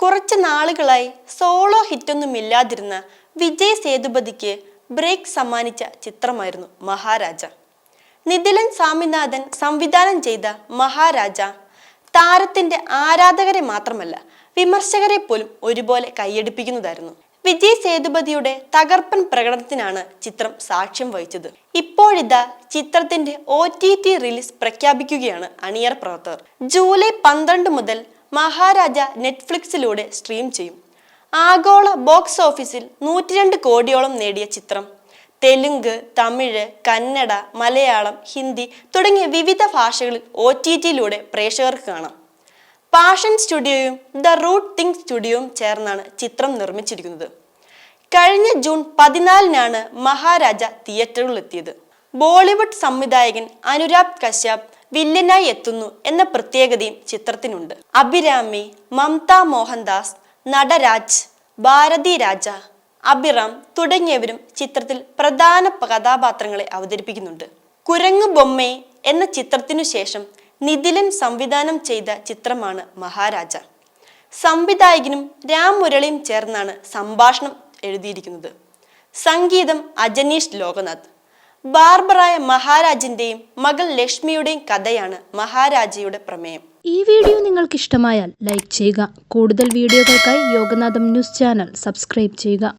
കുറച്ച് നാളുകളായി solo ഹിറ്റൊന്നുമില്ലാതിരുന്ന Vijay സേതുപതിക്ക് break സമ്മാനിച്ച ചിത്രമായിരുന്നു മഹാരാജ. നിതിലൻ സ്വാമിനാഥൻ സംവിധാനം ചെയ്ത മഹാരാജ താരത്തിന്റെ ആരാധകരെ മാത്രമല്ല വിമർശകരെ പോലും ഒരുപോലെ കൈയടിപ്പിക്കുന്നതായിരുന്നു. വിജയ് സേതുപതിയുടെ തകർപ്പൻ പ്രകടനത്തിനാണ് ചിത്രം സാക്ഷ്യം വഹിച്ചത്. ഇപ്പോഴിതാ ചിത്രത്തിന്റെ OTT റിലീസ് പ്രഖ്യാപിക്കുകയാണ് അണിയറ പ്രവർത്തകർ. ജൂലൈ 12 മുതൽ മഹാരാജ നെറ്റ്ഫ്ലിക്സിലൂടെ സ്ട്രീം ചെയ്യും. ആഗോള ബോക്സ് ഓഫീസിൽ 102 കോടിയോളം നേടിയ ചിത്രം തെലുങ്ക്, തമിഴ്, കന്നഡ, മലയാളം, ഹിന്ദി തുടങ്ങിയ വിവിധ ഭാഷകളിൽ OTTയിലൂടെ പ്രേക്ഷകർക്ക് കാണാം. പാഷൻ സ്റ്റുഡിയോയും ദ റൂട്ട് തിങ്ക് സ്റ്റുഡിയോയും ചേർന്നാണ് ചിത്രം നിർമ്മിച്ചിരിക്കുന്നത്. കഴിഞ്ഞ ജൂൺ 14-നാണ് മഹാരാജ തിയേറ്ററുകളിലെത്തിയത്. ബോളിവുഡ് സംവിധായകൻ അനുരാഗ് കശ്യപ് വില്ലനായി എത്തുന്നു എന്ന പ്രത്യേകതയും ചിത്രത്തിനുണ്ട്. അഭിരാമി, മമത മോഹൻദാസ്, നടരാജ്, ഭാരതി രാജ, അഭിറാം തുടങ്ങിയവരും ചിത്രത്തിൽ പ്രധാന കഥാപാത്രങ്ങളെ അവതരിപ്പിക്കുന്നുണ്ട്. കുരങ്ങു ബൊമ്മേ എന്ന ചിത്രത്തിനു ശേഷം നിതിലൻ സംവിധാനം ചെയ്ത ചിത്രമാണ് മഹാരാജ. സംവിധായകനും രാം മുരളിയും ചേർന്നാണ് സംഭാഷണം എഴുതിയിരിക്കുന്നത്. സംഗീതം അജനീഷ് ലോകനാഥ്. ബാർബറായ മഹാരാജിന്റെയും മകൾ ലക്ഷ്മിയുടെയും കഥയാണ് മഹാരാജയുടെ പ്രമേയം. ഈ വീഡിയോ നിങ്ങൾക്ക് ഇഷ്ടമായാൽ ലൈക്ക് ചെയ്യുക. കൂടുതൽ വീഡിയോകൾക്കായി യോഗനാഥം ന്യൂസ് ചാനൽ സബ്സ്ക്രൈബ് ചെയ്യുക.